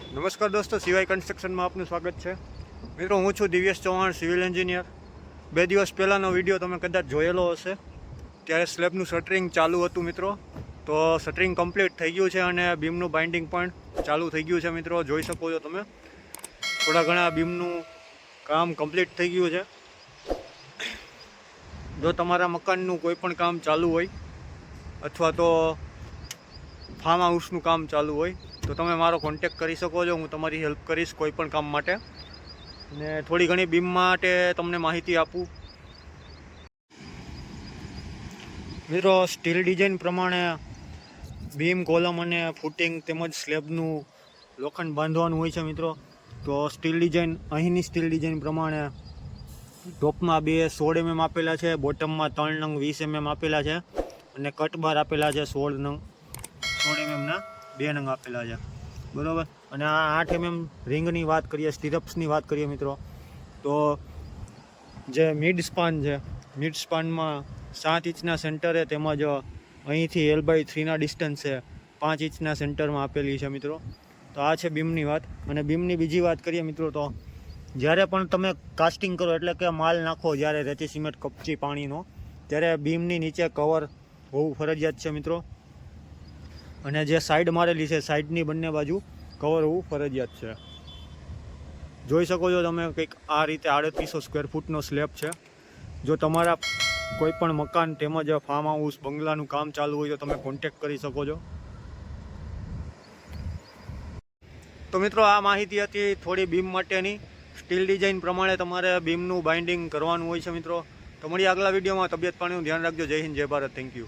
નમસ્કાર દોસ્તો, સિવાય કન્સ્ટ્રક્શનમાં આપનું સ્વાગત છે. મિત્રો, હું છું દિવ્યેશ ચૌહાણ, સિવિલ એન્જિનિયર. 2 દિવસ પહેલાંનો વિડીયો તમે કદાચ જોયેલો હશે. ત્યારે સ્લેબનું શટરિંગ ચાલુ હતું મિત્રો. તો શટરિંગ કમ્પ્લીટ થઈ ગયું છે અને બીમનું બાઇન્ડિંગ પણ ચાલુ થઈ ગયું છે મિત્રો. જોઈ શકો છો તમે, થોડા ઘણા બીમનું કામ કમ્પ્લીટ થઈ ગયું છે. જો તમારા મકાનનું કોઈ પણ કામ ચાલુ હોય અથવા તો ફાર્મ હાઉસનું કામ ચાલુ હોય તો તમે મારો કોન્ટેક કરી શકો છો. હું તમારી હેલ્પ કરીશ કોઈ પણ કામ માટે, અને થોડી ઘણી બીમ માટે તમને માહિતી આપું. મિત્રો, સ્ટીલ ડિઝાઇન પ્રમાણે બીમ, કોલમ અને ફૂટિંગ તેમજ સ્લેબનું લોખંડ બાંધવાનું હોય છે મિત્રો. તો સ્ટીલ ડિઝાઇન, અહીંની સ્ટીલ ડિઝાઇન પ્રમાણે ટોપમાં 2 16 mm આપેલા છે, બોટમમાં 3 નંગ 20 mm આપેલા છે અને કટ બાર આપેલા છે 16 mm ના 2 નંગ આપેલા છે, બરાબર. અને આ 8 mm રિંગની વાત કરીએ, સ્ટીરપ્સની વાત કરીએ મિત્રો, તો જે મિડ સ્પાન છે, મિડ સ્પાનમાં 7 ઇંચના સેન્ટરે તેમજ અહીંથી L/3 ડિસ્ટન્સે 5 ઇંચના સેન્ટરમાં આપેલી છે મિત્રો. તો આ છે બીમની વાત. અને બીમની બીજી વાત કરીએ મિત્રો, તો જ્યારે પણ તમે કાસ્ટિંગ કરો એટલે કે માલ નાખો, જ્યારે રેતી સિમેન્ટ કપચી પાણીનો, ત્યારે બીમની નીચે કવર હોવું ફરજિયાત છે મિત્રો. અને જે સાઈડ મારેલી છે, સાઈડની બંને બાજુ કવર હોવું ફરજિયાત છે. જોઈ શકો છો તમે, કંઈક આ રીતે 3800 સ્ક્વેર ફૂટનો સ્લેબ છે. જો તમારા કોઈ પણ મકાન તેમજ ફાર્મ હાઉસ, બંગલાનું કામ ચાલુ હોય તો તમે કોન્ટેક કરી શકો છો. તો મિત્રો, આ માહિતી હતી થોડી બીમ માટેની. સ્ટીલ ડિઝાઇન પ્રમાણે તમારે બીમનું બાઇન્ડિંગ કરવાનું હોય છે મિત્રો. તો મળીએ આગલા વિડીયોમાં. તબિયત પાણીનું ધ્યાન રાખજો. જય હિન્દ, જય ભારત. Thank you.